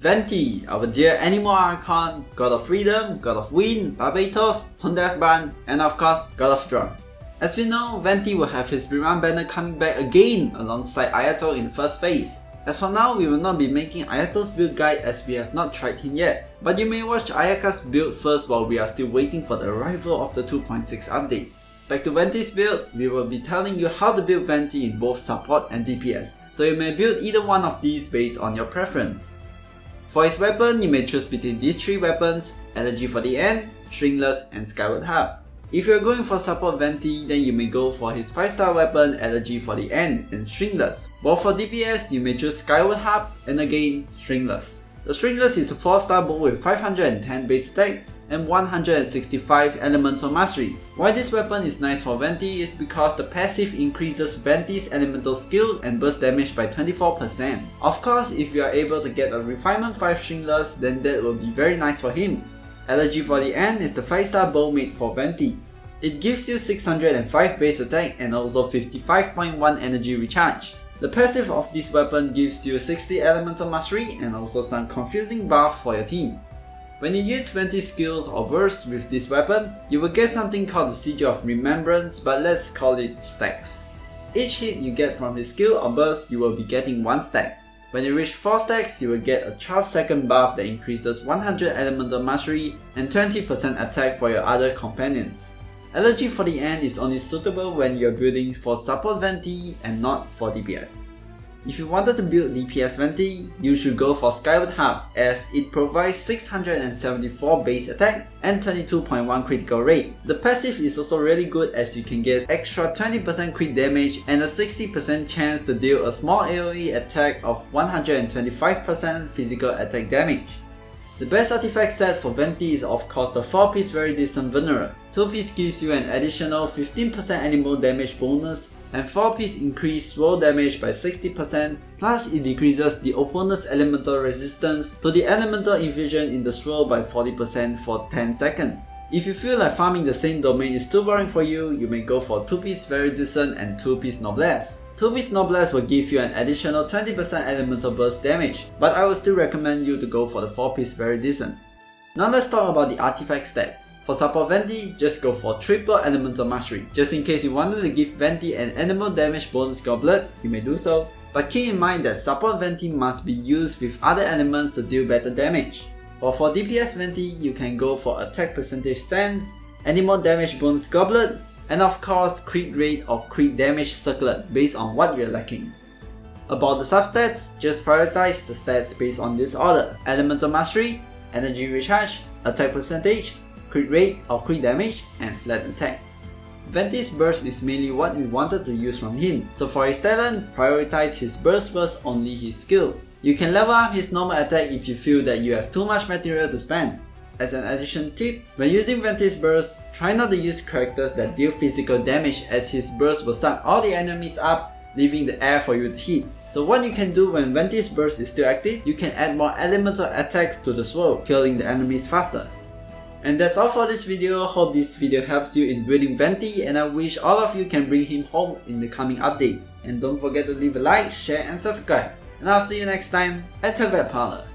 Venti, our dear animal icon, god of freedom, god of wind, Barbatos, Thunderban, and of course, god of drum. As we know, Venti will have his rerun banner coming back again alongside Ayato in the first phase. As for now, we will not be making Ayato's build guide as we have not tried him yet, but you may watch Ayaka's build first while we are still waiting for the arrival of the 2.6 update. Back to Venti's build, we will be telling you how to build Venti in both support and DPS, so you may build either one of these based on your preference. For his weapon, you may choose between these 3 weapons, Elegy for the End, Stringless, and Skyward Harp. If you are going for support Venti, then you may go for his 5-star weapon, Elegy for the End, and Stringless. While for DPS, you may choose Skyward Harp, and again, Stringless. The Stringless is a 4-star bow with 510 base attack, and 165 elemental mastery. Why this weapon is nice for Venti is because the passive increases Venti's elemental skill and burst damage by 24%. Of course, if you are able to get a refinement 5 stringless, then that will be very nice for him. Elegy for the End is the 5-star bow made for Venti. It gives you 605 base attack and also 55.1 energy recharge. The passive of this weapon gives you 60 elemental mastery and also some confusing buff for your team. When you use Venti skills or bursts with this weapon, you will get something called the Sigil of Remembrance, but let's call it stacks. Each hit you get from his skill or burst, you will be getting 1 stack. When you reach 4 stacks, you will get a 12-second buff that increases 100 elemental mastery and 20% attack for your other companions. Elegy for the End is only suitable when you are building for support Venti and not for DPS. If you wanted to build DPS Venti, you should go for Skyward Harp as it provides 674 base attack and 22.1 critical rate. The passive is also really good as you can get extra 20% crit damage and a 60% chance to deal a small AoE attack of 125% physical attack damage. The best artifact set for Venti is of course the 4-piece Very Distant Venerer. 2-piece gives you an additional 15% animal damage bonus and 4-piece increase roll damage by 60%, plus it decreases the opponent's elemental resistance to the elemental infusion in the scroll by 40% for 10 seconds. If you feel like farming the same domain is too boring for you, you may go for 2-piece Very Distant and 2-piece Noblesse. 2-piece Noblesse will give you an additional 20% elemental burst damage, but I would still recommend you to go for the 4-piece Very Distant. Now let's talk about the artifact stats. For support Venti, just go for triple elemental mastery. Just in case you wanted to give Venti an animal damage bonus goblet, you may do so. But keep in mind that support Venti must be used with other elements to deal better damage. While for DPS Venti, you can go for attack percentage stance, animal damage bonus goblet, and of course crit rate or crit damage circlet based on what you're lacking. About the substats, just prioritize the stats based on this order: elemental mastery, energy recharge, attack percentage, crit rate or crit damage, and flat attack. Venti's burst is mainly what we wanted to use from him, so for his talent, prioritize his burst versus only his skill. You can level up his normal attack if you feel that you have too much material to spend. As an additional tip, when using Venti's burst, try not to use characters that deal physical damage as his burst will suck all the enemies up, leaving the air for you to hit. So what you can do when Venti's burst is still active, you can add more elemental attacks to the sword, killing the enemies faster. And that's all for this video. Hope this video helps you in building Venti, and I wish all of you can bring him home in the coming update. And don't forget to leave a like, share and subscribe. And I'll see you next time at Teyvat Parlor.